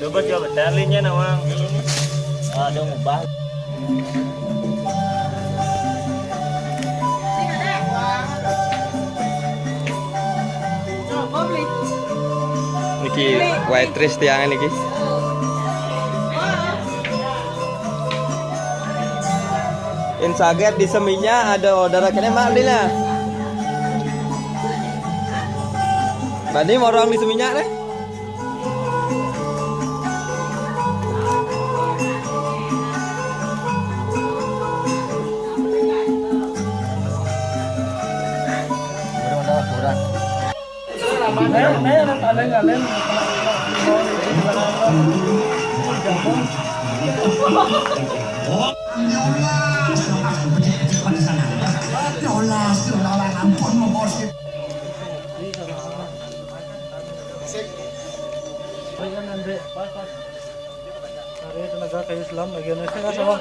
Coba coba talinya nawang. Ada ngubah. Niki waitress tiangan niki. Insaget di seminya ada order kene mak Lina. Bani mau orang di seminya deh. Tenaga kayu Islam lagi Indonesia nggak sama.